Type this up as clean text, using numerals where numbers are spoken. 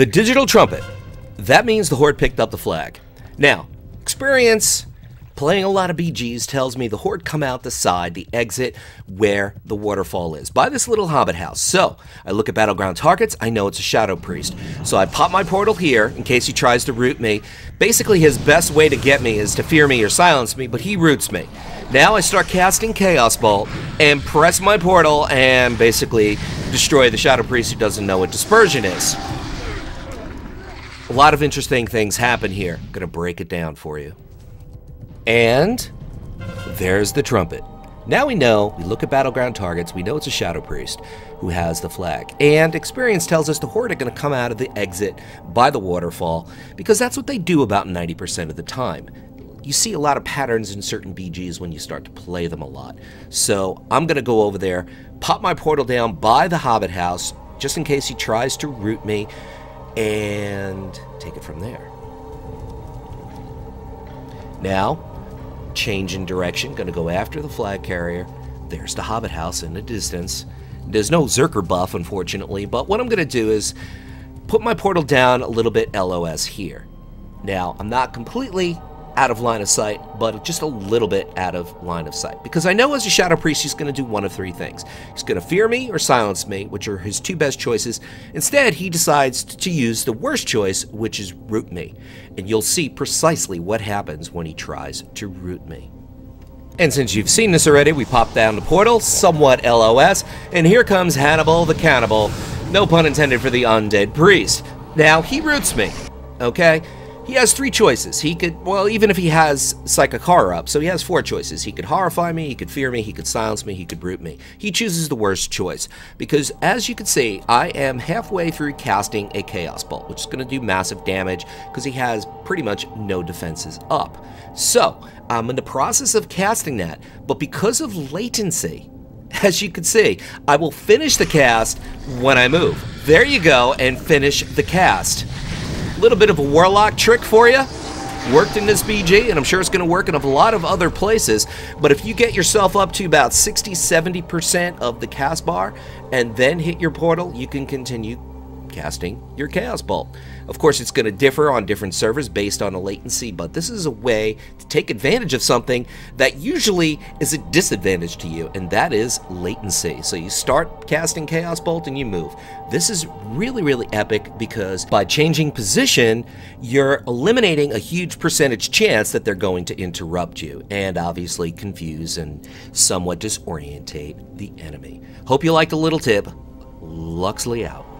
The digital trumpet. That means the Horde picked up the flag. Now, experience playing a lot of BGs tells me the Horde come out the side, the exit where the waterfall is, by this little hobbit house. So, I look at battleground targets, I know it's a Shadow Priest. So I pop my portal here in case he tries to root me. Basically his best way to get me is to fear me or silence me, but he roots me. Now I start casting Chaos Bolt and press my portal and basically destroy the Shadow Priest who doesn't know what Dispersion is. A lot of interesting things happen here. I'm gonna break it down for you. And there's the trumpet. Now we know, we look at battleground targets, we know it's a Shadow Priest who has the flag. And experience tells us the Horde are going to come out of the exit by the waterfall because that's what they do about 90% of the time. You see a lot of patterns in certain BGs when you start to play them a lot. So I'm going to go over there, pop my portal down by the hobbit house just in case he tries to root me, and take it from there. Now, change in direction, gonna go after the flag carrier. There's the hobbit house in the distance. There's no Zerker buff, unfortunately, but what I'm gonna do is put my portal down a little bit LOS here. Now, I'm not completely out of line of sight, but just a little bit out of line of sight. Because I know as a Shadow Priest, he's going to do one of three things. He's going to fear me or silence me, which are his two best choices. Instead, he decides to use the worst choice, which is root me. And you'll see precisely what happens when he tries to root me. And since you've seen this already, we pop down the portal, somewhat LOS, and here comes Hannibal the Cannibal. No pun intended for the undead priest. Now, he roots me, okay? He has three choices. He could, well, even if he has Psychic Horror up, so he has four choices. He could horrify me, he could fear me, he could silence me, he could root me. He chooses the worst choice, because as you can see, I am halfway through casting a Chaos Bolt, which is going to do massive damage, because he has pretty much no defenses up. So, I'm in the process of casting that, but because of latency, as you can see, I will finish the cast when I move. There you go, and finish the cast. Little bit of a Warlock trick for you. Worked in this BG, and I'm sure it's going to work in a lot of other places. But if you get yourself up to about 60-70% of the cast bar and then hit your portal, you can continue casting your Chaos Bolt. Of course, it's going to differ on different servers based on the latency, but this is a way to take advantage of something that usually is a disadvantage to you, and that is latency. So you start casting Chaos Bolt and you move. This is really, really epic because by changing position, you're eliminating a huge percentage chance that they're going to interrupt you and obviously confuse and somewhat disorientate the enemy. Hope you liked the little tip. Luxeley out.